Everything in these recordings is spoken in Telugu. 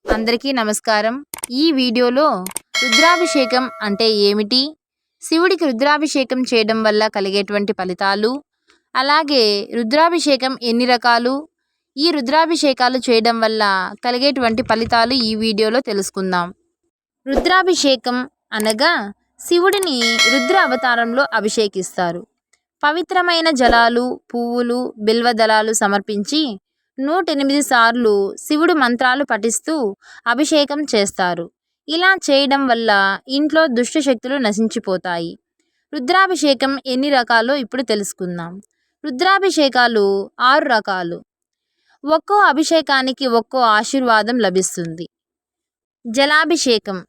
అందరికీ నమస్కారం. ఈ వీడియోలో రుద్రాభిషేకం అంటే ఏమిటి, శివుడికి రుద్రాభిషేకం చేయడం వల్ల కలిగేటువంటి ఫలితాలు, అలాగే రుద్రాభిషేకం ఎన్ని రకాలు, ఈ రుద్రాభిషేకాలు చేయడం వల్ల కలిగేటువంటి ఫలితాలు ఈ వీడియోలో తెలుసుకుందాం. రుద్రాభిషేకం అనగా శివుడిని రుద్ర అవతారంలో అభిషేకిస్తారు. పవిత్రమైన జలాలు, పువ్వులు, బిల్వదళాలు సమర్పించి 108 సార్లు శివుడు మంత్రాలు పఠిస్తూ అభిషేకం చేస్తారు. ఇలా చేయడం వల్ల ఇంట్లో దుష్ట శక్తులు నశించిపోతాయి. రుద్రాభిషేకం ఎన్ని రకాలో ఇప్పుడు తెలుసుకుందాం. రుద్రాభిషేకాలు 6 రకాలు. ఒక్కో అభిషేకానికి ఒక్కో ఆశీర్వాదం లభిస్తుంది. జలాభిషేకం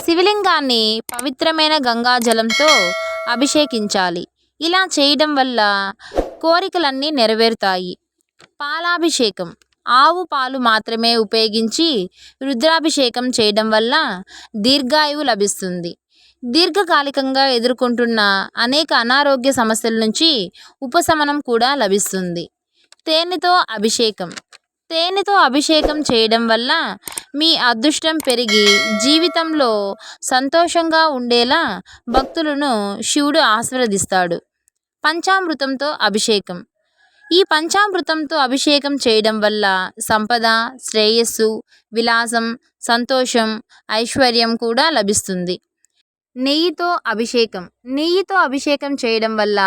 శివలింగాన్ని పవిత్రమైన గంగాజలంతో అభిషేకించాలి. ఇలా చేయడం వల్ల కోరికలన్నీ నెరవేరుతాయి. పాలాభిషేకం ఆవు పాలు మాత్రమే ఉపయోగించి రుద్రాభిషేకం చేయడం వల్ల దీర్ఘాయువు లభిస్తుంది. దీర్ఘకాలికంగా ఎదుర్కొంటున్న అనేక అనారోగ్య సమస్యల నుంచి ఉపశమనం కూడా లభిస్తుంది. తేనెతో అభిషేకం తేనెతో అభిషేకం చేయడం వల్ల మీ అదృష్టం పెరిగి జీవితంలో సంతోషంగా ఉండేలా భక్తులను శివుడు ఆశీర్వదిస్తాడు. పంచామృతంతో అభిషేకం ఈ పంచామృతంతో అభిషేకం చేయడం వల్ల సంపద, శ్రేయస్సు, విలాసం, సంతోషం, ఐశ్వర్యం కూడా లభిస్తుంది. నెయ్యితో అభిషేకం చేయడం వల్ల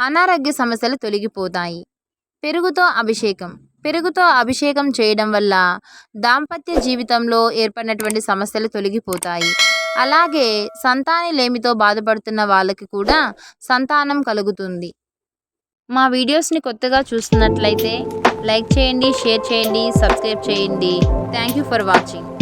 అనారోగ్య సమస్యలు తొలగిపోతాయి. పెరుగుతో అభిషేకం చేయడం వల్ల దాంపత్య జీవితంలో ఏర్పడినటువంటి సమస్యలు తొలగిపోతాయి. అలాగే సంతానలేమితో బాధపడుతున్న వాళ్ళకి కూడా సంతానం కలుగుతుంది. మా వీడియోస్ని కొత్తగా చూస్తున్నట్లయితే లైక్ చేయండి, షేర్ చేయండి, సబ్స్క్రైబ్ చేయండి. Thank you for watching.